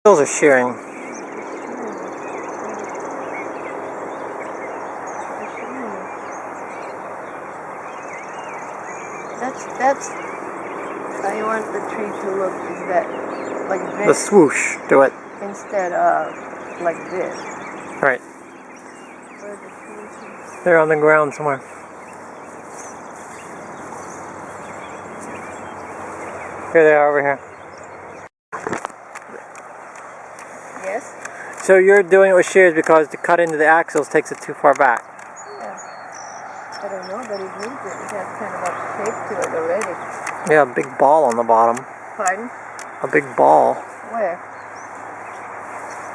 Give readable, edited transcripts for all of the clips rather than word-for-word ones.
Those are shearing. That's how you want the tree to look, is that like this. The swoosh to it. Instead of like this. Right. Where the swoosh is. They're on the ground somewhere. Here they are over here. Yes? So you're doing it with shears because to cut into the axles takes it too far back. Yeah. I don't know, but it needs it. It has kind of a shape to it already. Yeah, a big ball on the bottom. Pardon? A big ball. Where?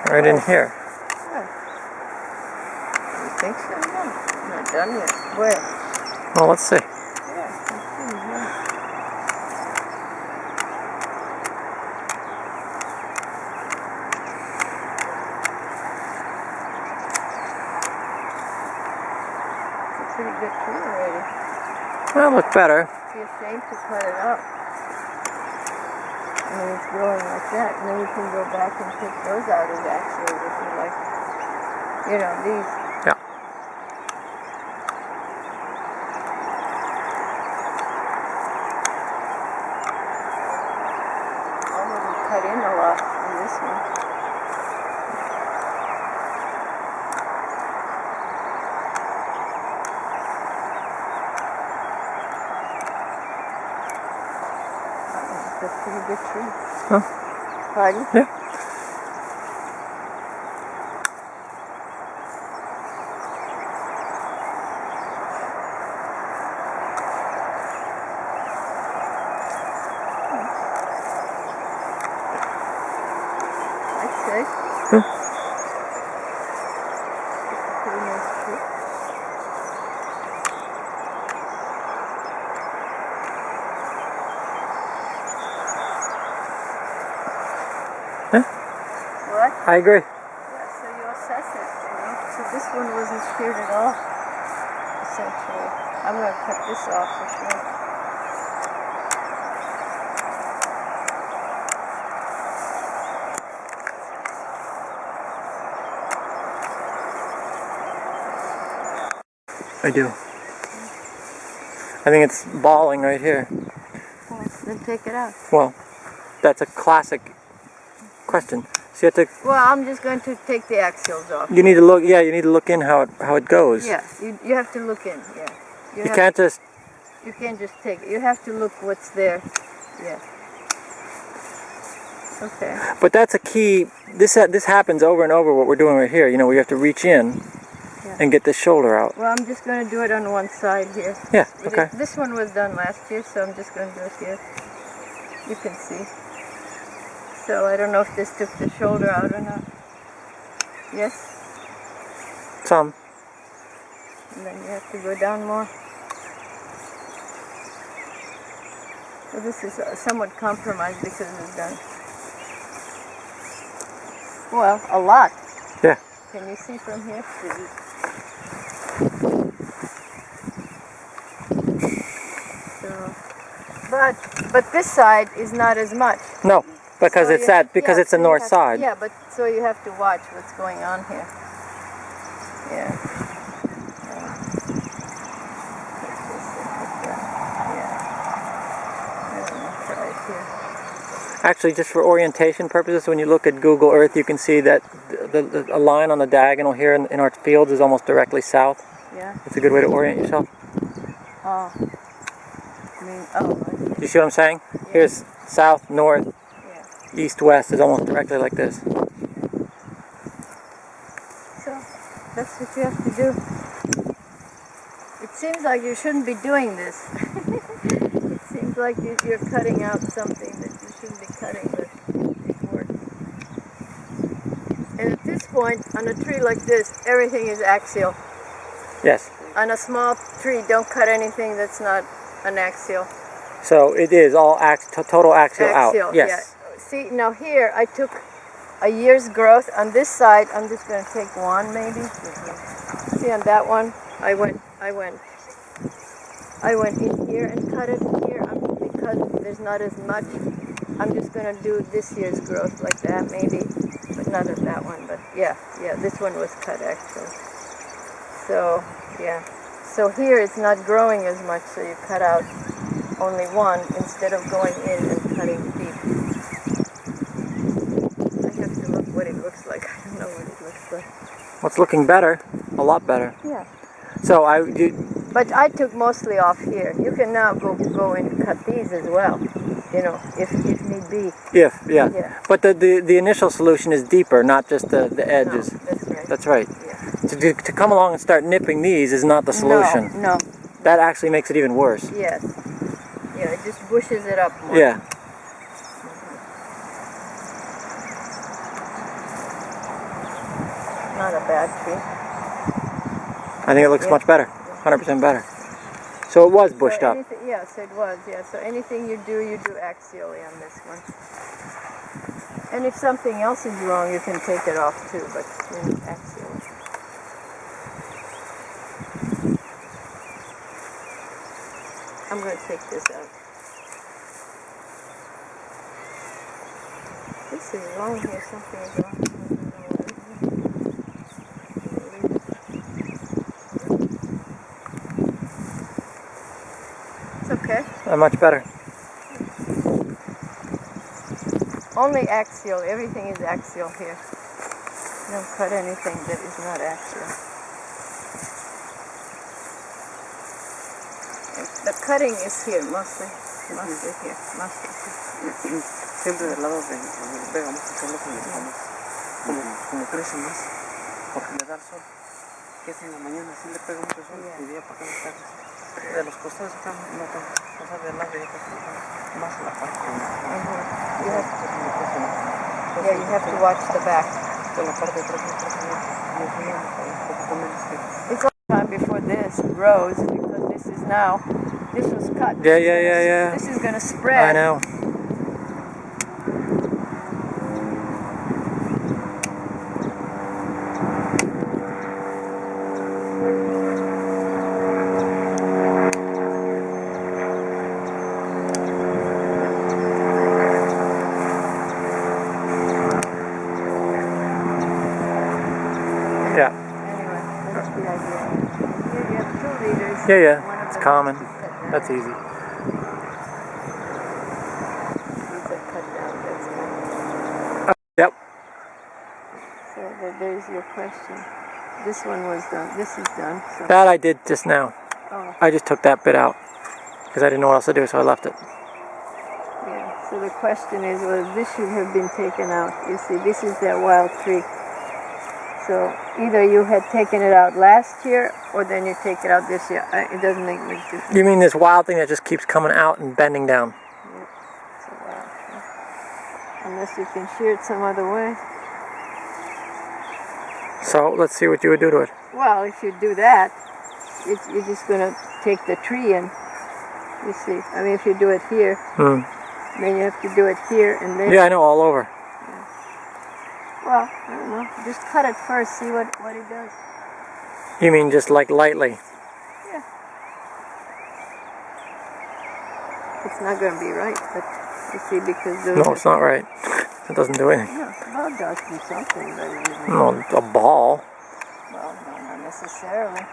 Right in here. Where? You think so? No. Not done yet. Where? Well, let's see. Yeah, I see, yeah. Pretty good tree already. Well, look better. It'd be a shame to cut it up. I mean, it's growing like that, and then you can go back and pick those out as axles if you like. You know, these. Yeah. Already cut in a lot in this one. That's a pretty good tree. Huh? Pardon? Yeah. I'd say. Huh? It's a pretty nice tree. Huh? What? I agree. Yeah, so you assess it, you know. So this one wasn't sheared at all, essentially. I'm going to cut this off for sure. I do. I think it's balling right here. Well, then take it out. Well, that's a classic question. So you have to. Well, I'm just going to take the axials off. You need to look. Yeah, you need to look in how it goes. Yeah, you have to look in. Yeah. You can't just. You can't just take it. You have to look what's there. Yeah. Okay. But that's a key. This happens over and over. What we're doing right here. You know, we have to reach in and get the shoulder out. Well, I'm just going to do it on one side here. Yeah. Okay. This one was done last year, so I'm just going to do it here. You can see. So I don't know if this took the shoulder out or not. Yes? Some. And then you have to go down more. So this is somewhat compromised because it's done. Well, a lot. Yeah. Can you see from here? So, but this side is not as much. No, because So it's you- because yeah, it's the so you north have- side. Yeah, but so you have to watch what's going on here. Yeah. Actually, just for orientation purposes, when you look at Google Earth, you can see that a line on the diagonal here in our fields is almost directly south. Yeah. It's a good way to orient yourself. Oh. I mean, I see. You see what I'm saying? Yeah. Here's south, north, Yeah. east, west is almost directly like this. So that's what you have to do. It seems like you shouldn't be doing this. It seems like you're cutting out something that you shouldn't be cutting, but it's working. And at this point, on a tree like this, everything is axial. Yes. On a small tree, don't cut anything that's not an axial. So it is all total axial out. Axial, Yes. yeah. See, now here, I took a year's growth. On this side, I'm just going to take one maybe. See, on that one, I went in here and cut it here because there's not as much I'm just going to do this year's growth like that maybe, but not at that one. But yeah, this one was cut actually. So yeah, so here it's not growing as much, so you cut out only one instead of going in and cutting deep. I have to look what it looks like. I don't know what it looks like. Well, it's looking better, a lot better. Yeah. So But I took mostly off here. You can now go and cut these as well, you know, if need be. Yeah. But the initial solution is deeper, not just the edges. No, that's right. That's right. Yeah. To come along and start nipping these is not the solution. No. That actually makes it even worse. Yes. Yeah, it just bushes it up more. Yeah. Not a bad tree. I think it looks much better. 100% better. So it was bushed up. Yes, it was. Yeah. So anything you do axially on this one. And if something else is wrong, you can take it off too, but axially. I'm going to take this out. This is wrong here. Something is wrong. It's okay. Much better. Only axial. Everything is axial here. Don't cut anything that is not axial. The cutting is here, mostly here. Siempre del lado de donde le pegamos, hacerlo cuando dejamos como crece más, porque le da el sol. Que es en la mañana, sí le pega mucho sol, y día para acá las tardes. De los costados acá no tanto, o sea, del lado de acá más la parte. Yeah, you have to watch the back. De la parte de atrás no crece mucho, un poquito menos que. It's a long time before this grows because this was cut. Yeah. This is going to spread. I know. Yeah. Anyway, that's the idea. Here you have 2 liters. Yeah. It's common. That's easy. These are cut down. That's fine. Yep. So there's your question. This one was done. This is done. So. That I did just now. Oh. I just took that bit out because I didn't know what else to do, so I left it. Yeah. So the question is, well, this should have been taken out. You see, this is that wild tree. So either you had taken it out last year, or then you take it out this year. It doesn't make much difference. You mean this wild thing that just keeps coming out and bending down? Yep. It's a wild tree. Unless you can shear it some other way. So let's see what you would do to it. Well, if you do that, you're just going to take the tree and, you see, I mean, if you do it here, then you have to do it here and then... Yeah, I know, all over. Well, I don't know. Just cut it first, see what it does. You mean just like lightly? Yeah. It's not going to be right, but you see, because those... No, it's not right. It doesn't do anything. No, well, it does do something, but it isn't... No, a ball. Well, no, not necessarily.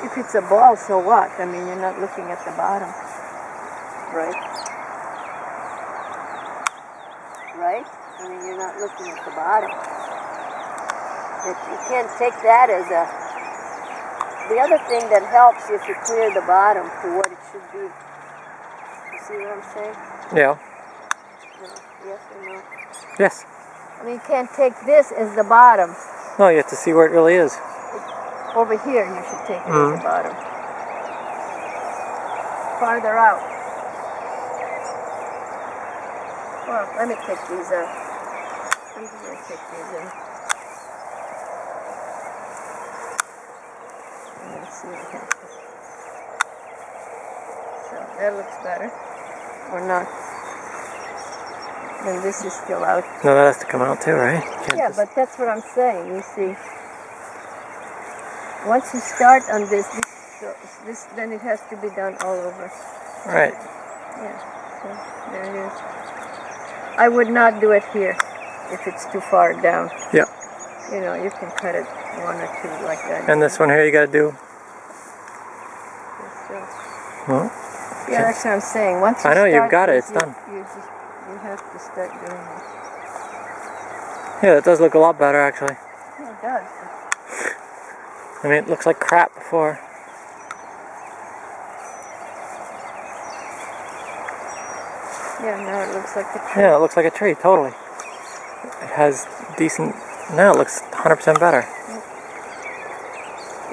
If it's a ball, so what? I mean, you're not looking at the bottom. Right? Right? I mean, you're not looking at the bottom. You can't take that as a... The other thing that helps is to clear the bottom to what it should be. You see what I'm saying? Yeah. No. Yes or no? Yes. I mean, you can't take this as the bottom. No, you have to see where it really is. Over here, you should take it as the bottom. Farther out. Well, let me take these out. I'm just going to take these in. Let's see what happens. So that looks better. Or not. Then this is still out. No, that has to come out too, right? Yeah, but that's what I'm saying. You see, once you start on this So this, then it has to be done all over. Right. Yeah, so there it is. I would not do it here if it's too far down. Yeah. You know, you can cut it one or two like that. And this one here you got to do. Well, Yeah, that's what I'm saying. Once you I know, you've start got it, this, it's done. You have to start doing this. Yeah, that does look a lot better actually. Yeah, it does. I mean, it looks like crap before. Yeah, now it looks like a tree. Yeah, it looks like a tree, totally. It has decent, now it looks 100% better.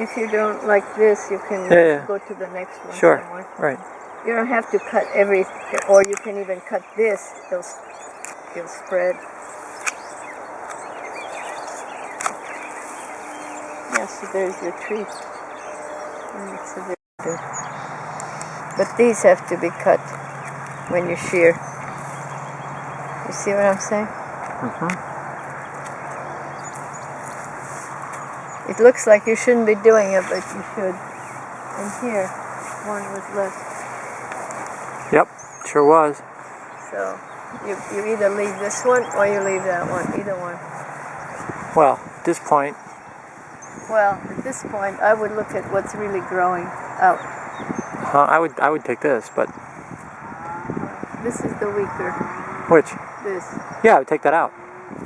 If you don't like this, you can go to the next one. Sure, somewhere. right. You don't have to cut every, or you can even cut this. It'll spread. Yeah, so there's your tree. And it's a very good. But these have to be cut when you shear. You see what I'm saying? Mm-hmm. It looks like you shouldn't be doing it, but you should. And here, one was left. Yep, sure was. So you either leave this one or you leave that one, either one. Well, at this point. Well, at this point, I would look at what's really growing out. I would take this, but. This is the weaker. Which? This. Yeah, I would take that out.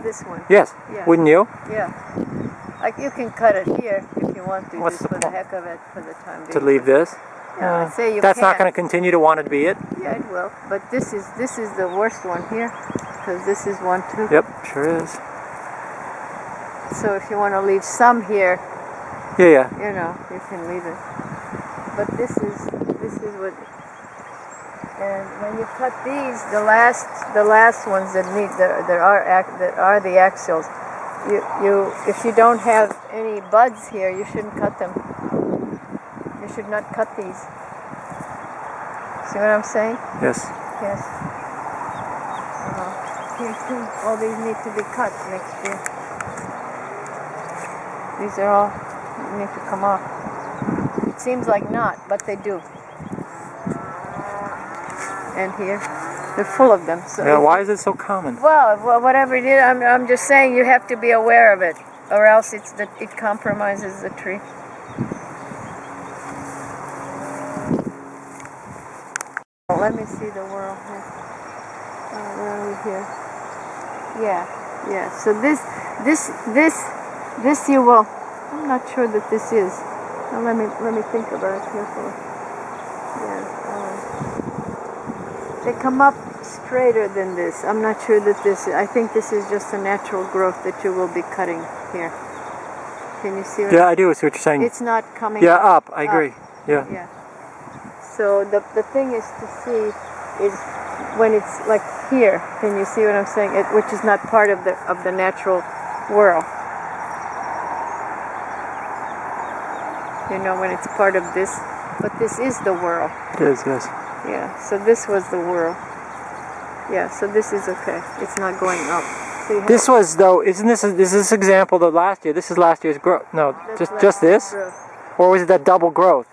This one. Yes. Yeah. Wouldn't you? Yeah. Like you can cut it here if you want to, What's just the for the point? heck of it, for the time being. To leave this? Yeah, I'd say you That's can. not going to continue to want to be it. Yeah, it will. But this is the worst one here, because this is one too. Yep, sure is. So if you want to leave some here, Yeah. you know, you can leave it. But this is what. And when you cut these, the last ones that are the axials. If you don't have any buds here, you shouldn't cut them. You should not cut these. See what I'm saying? Yes. Yes. Here too, all these need to be cut next year. These are all need to come off. It seems like not, but they do. And here, they're full of them. So Yeah, why is it so common? well, whatever it is, I'm just saying you have to be aware of it, or else it compromises the tree. Well, let me see the world here. Where are we here? Yeah. So this you will. I'm not sure that this is. Now let me think about it carefully. Yeah. They come up straighter than this. I'm not sure that this is. I think this is just a natural growth that you will be cutting here. Can you see what Yeah, I do see what you're saying. It's not coming up. I agree. Yeah. Yeah. So the thing is to see is when it's like here. Can you see what I'm saying? Which is not part of the natural whirl. You know, when it's part of this, but this is the whirl. It is, yes. Yeah, so this was the whirl. Yeah, so this is okay. It's not going up. So This was, though, is this example the last year? This is last year's growth. No, just this? Growth. Or was it that double growth?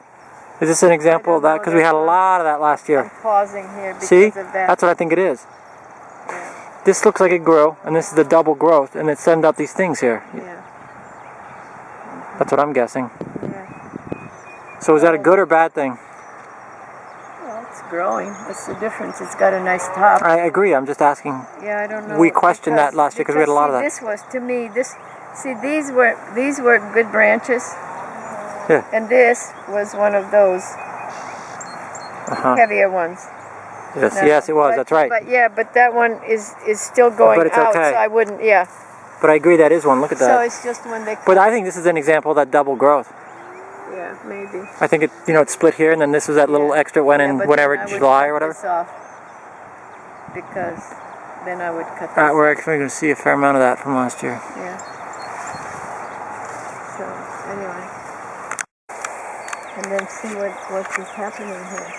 Is this an example of that? Because we had a lot of that last year. I'm pausing here because See? of that. That's what I think it is. Yeah. This looks like it grew, and this is the double growth, and it sends out these things here. Yeah. That's what I'm guessing. Yeah. So is that a good or bad thing? Well, it's growing. That's the difference. It's got a nice top. I agree. I'm just asking. Yeah, I don't know. We questioned that last year because we had a lot of that. This was, to me, these were good branches. Yeah. And this was one of those heavier ones. Yes, No, yes, it was. That's right. But that one is still going But it's out, okay. so I wouldn't. Yeah. But I agree that is one. Look at So that. it's just when they. But I think this is an example of that double growth. Yeah, maybe. I think it, it's split here, and then this was that little extra went in but whatever, then I would July or cut whatever. this off because then I would cut this. We're actually going to see a fair amount of that from last year. Yeah. So anyway, and then see what is happening here.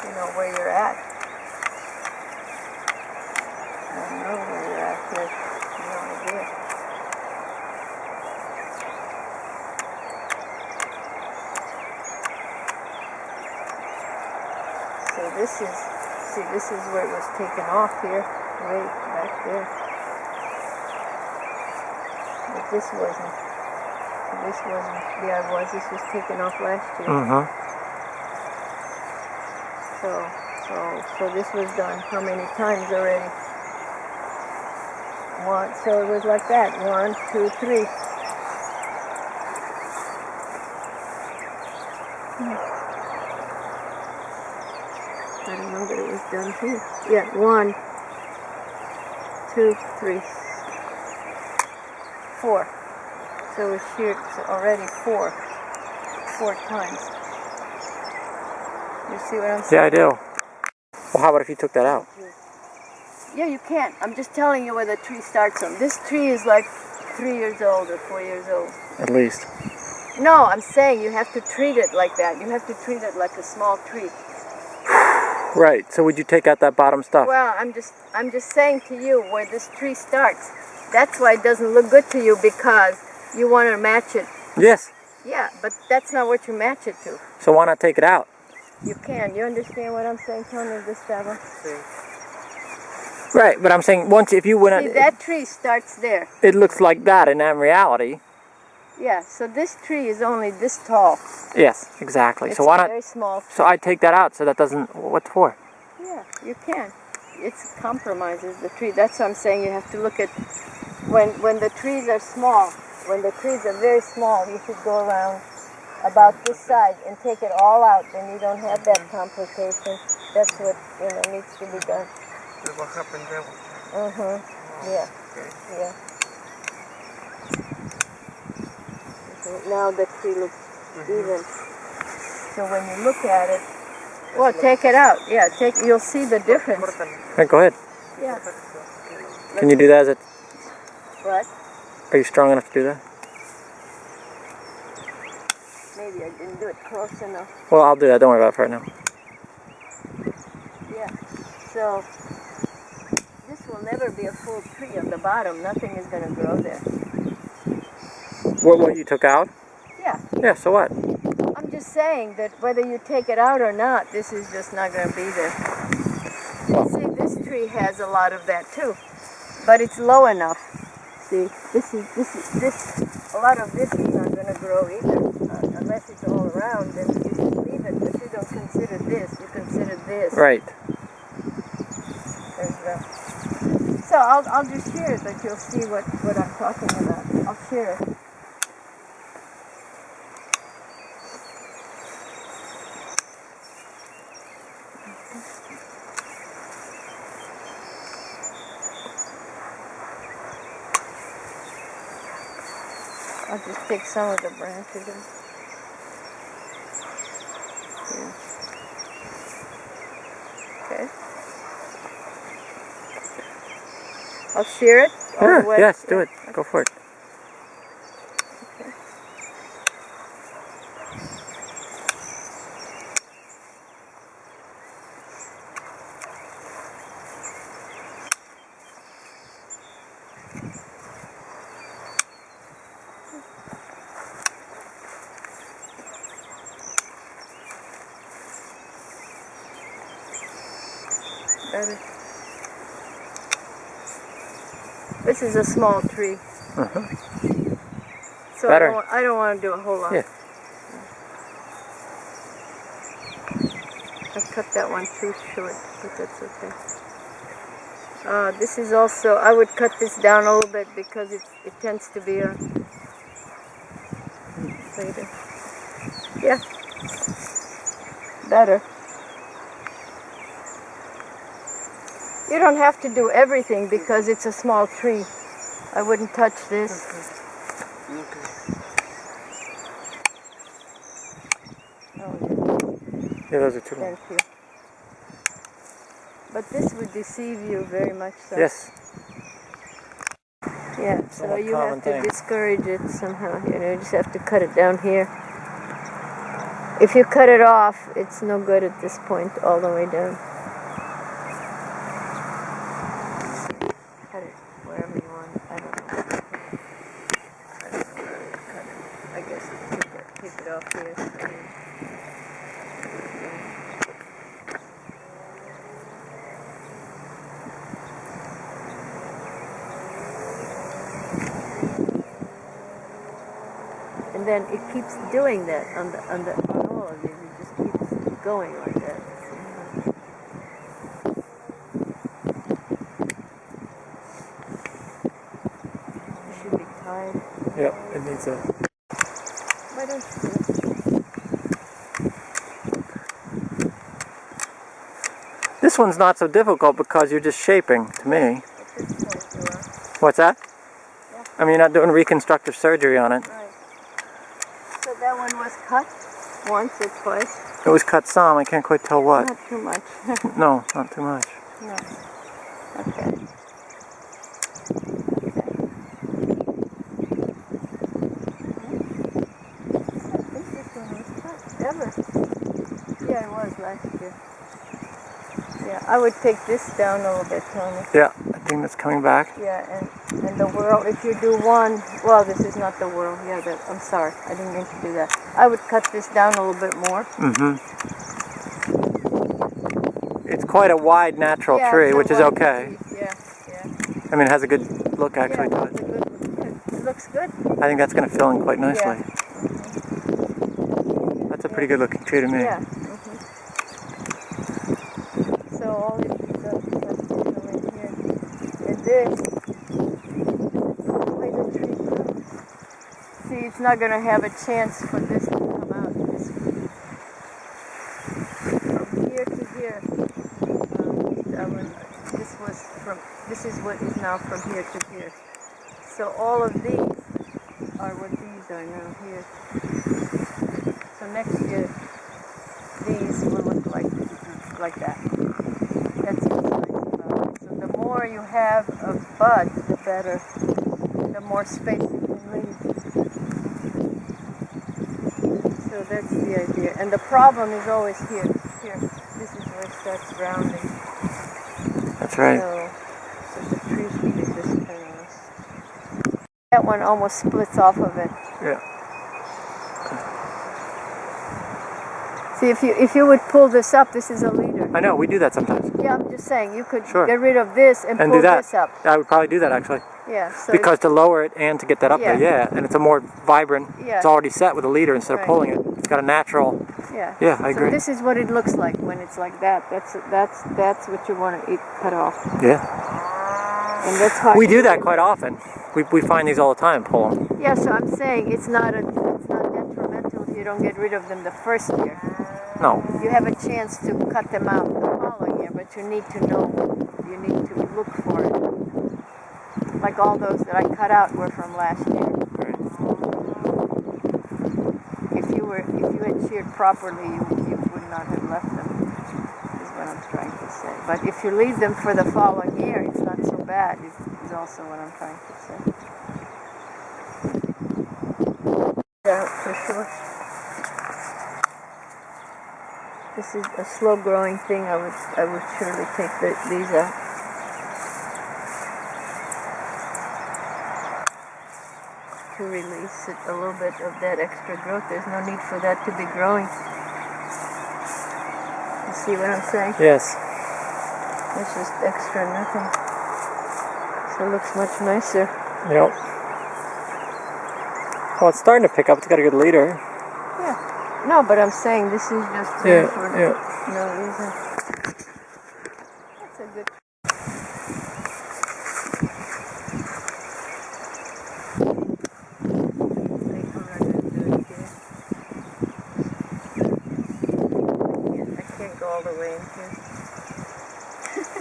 You know where you're at. I don't know where you're at here. No idea. So this is, see, this is where it was taken off here, way back there. But this wasn't. Yeah, it was. This was taken off last year. Mm-hmm. So this was done how many times already? One. So it was like that. 1, 2, 3. I don't know that it was done here. Yeah, 1, 2, 3, 4. So it was sheared already 4 times. You see what I'm saying? Yeah, I do. Well, how about if you took that out? Yeah, you can't. I'm just telling you where the tree starts from. This tree is like 3 years old or 4 years old. At least. No, I'm saying you have to treat it like that. You have to treat it like a small tree. Right. So would you take out that bottom stuff? Well, I'm just saying to you where this tree starts. That's why it doesn't look good to you, because you want to match it. Yes. Yeah, but that's not what you match it to. So why not take it out? You can. You understand what I'm saying, Tony Gustavo? Right, but I'm saying if you went See, that tree starts there. it looks like that in reality. Yeah, so this tree is only this tall. Yes, exactly. It's So why not? very small. So I take that out so that doesn't. What for? Yeah, you can. It compromises the tree. That's what I'm saying. You have to look at when the trees are small. When the trees are very small, you should go around about this side and take it all out. Then you don't have that complication. That's what needs to be done. What happened there? Yeah. Yeah. Now the tree looks even. So when you look at it, well, take it out. Yeah, you'll see the difference. Right, go ahead. Yeah. Can you do that? What? Are you strong enough to do that? Maybe I didn't do it close enough. Well, I'll do that. Don't worry about it for right now. Yeah. So this will never be a full tree on the bottom. Nothing is going to grow there. What you took out? Yeah. Yeah. So what? I'm just saying that whether you take it out or not, this is just not going to be there. See, this tree has a lot of that too, but it's low enough. See, a lot of this is not going to grow either, unless it's all around. Then you should leave it, but you don't consider this. You consider this. Right. So I'll just shear it, but you'll see what I'm talking about. I'll shear it. I'll just take some of the branches. Yeah. Okay. I'll shear it all the way. Yes, do it. Go for it. Okay. Better. This is a small tree. So Better. I don't want to do a whole lot. Yeah. I cut that one too short, but that's okay. This is also, I would cut this down a little bit because it tends to be a later. Yeah. Better. You don't have to do everything because it's a small tree. I wouldn't touch this. Oh, Yeah, those are too long. thank you. But this would deceive you very much so. Yes. Yeah, so Somewhat you common have to thing. discourage it somehow. You just have to cut it down here. If you cut it off, it's no good at this point all the way down. Cut it wherever you want. I don't know. I don't know where to cut it. I guess take it off here. and it keeps doing that on all of these. It just keeps going like that. It should be tied. Yep, it needs a... Why don't you do it? This one's not so difficult because you're just shaping, to me. At this point you are. What's that? Yeah. I mean, you're not doing reconstructive surgery on it. Right. So that one was cut once or twice? It was cut some, I can't quite tell what. Not too much. No, not too much. No. Okay. Ever. Yeah, it was last year. Yeah, I would take this down a little bit, Tony. Yeah, I think that's coming back. Yeah, and the whirl, if you do one, well, this is not the whirl. Yeah, I'm sorry, I didn't mean to do that. I would cut this down a little bit more. Mm-hmm. It's quite a wide natural Yeah, tree, it's a which is wide okay. tree. Yeah, yeah. I mean, it has a good look actually Yeah, to it's it. a good, it looks good. I think that's going to fill in quite nicely. Yeah. That's a pretty good looking tree to me. Yeah. So all it does is have to come in here. And this, the way the tree grows. See, it's not going to have a chance for this to come out. From here to here. This is what is now from here to here. So all of these are what these are now here. So next year, these will look like that. That's what's nice about it. So the more you have of bud, the better. The more space you can leave. So that's the idea. And the problem is always here. Here. This is where it starts rounding. That's right. So the trees need this kind of. That one almost splits off of it. Yeah. See, if you would pull this up, this is a leader. I know, we do that sometimes. Yeah, I'm just saying, you could Sure. get rid of this and pull do that. this up. I would probably do that actually. Yeah. So Because to lower it and to get that up there, Yeah. yeah. And it's a more vibrant, Yeah. it's already set with a leader instead of Right. pulling it. It's got a natural, yeah. yeah, I agree. So this is what it looks like when it's like that. That's what you want to cut off. Yeah. And that's hard. We to do that quite often. We find these all the time, pull them. Yeah, so I'm saying it's not detrimental if you don't get rid of them the first year. No. You have a chance to cut them out the following year, but you need to know, you need to look for it. Like all those that I cut out were from last year. If you had sheared properly, you would not have left them, is what I'm trying to say. But if you leave them for the following year, it's not so bad, is also what I'm trying to say. Yeah, for sure. This is a slow growing thing. I would surely take these out. To release it a little bit of that extra growth. There's no need for that to be growing. You see what I'm saying? Yes. It's just extra nothing. So it looks much nicer. Yep. Well, it's starting to pick up. It's got a good leader. Yeah. No, but I'm saying this is just there for no reason. That's a good. I can't go all the way in here. It's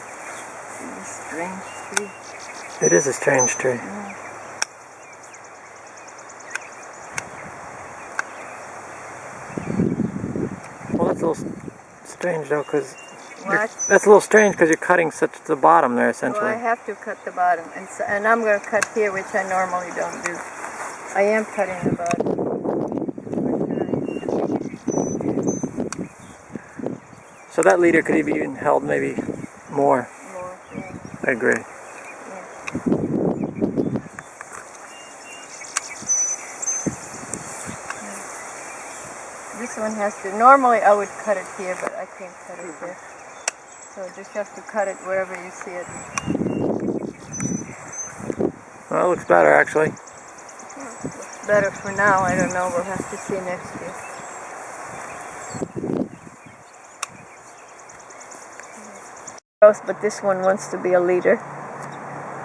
a strange tree. It is a strange tree. Yeah. Well, that's a little strange though, because What? that's a little strange because you're cutting such the bottom there essentially. Well, I have to cut the bottom, and I'm going to cut here, which I normally don't do. I am cutting the bottom. So that leader could be even held maybe more. More, yeah. I agree. This one has to, normally I would cut it here, but I can't cut it here. So just have to cut it wherever you see it. Well, that looks better actually. Yeah, it looks better for now. I don't know. We'll have to see next year. But this one wants to be a leader.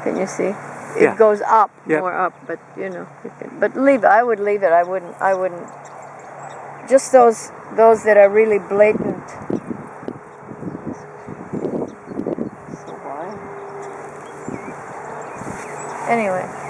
Can you see? It Yeah. goes up, Yep. more up, but you know, you can. But leave it. I would leave it. I wouldn't. Just those that are really blatant. So why? Anyway.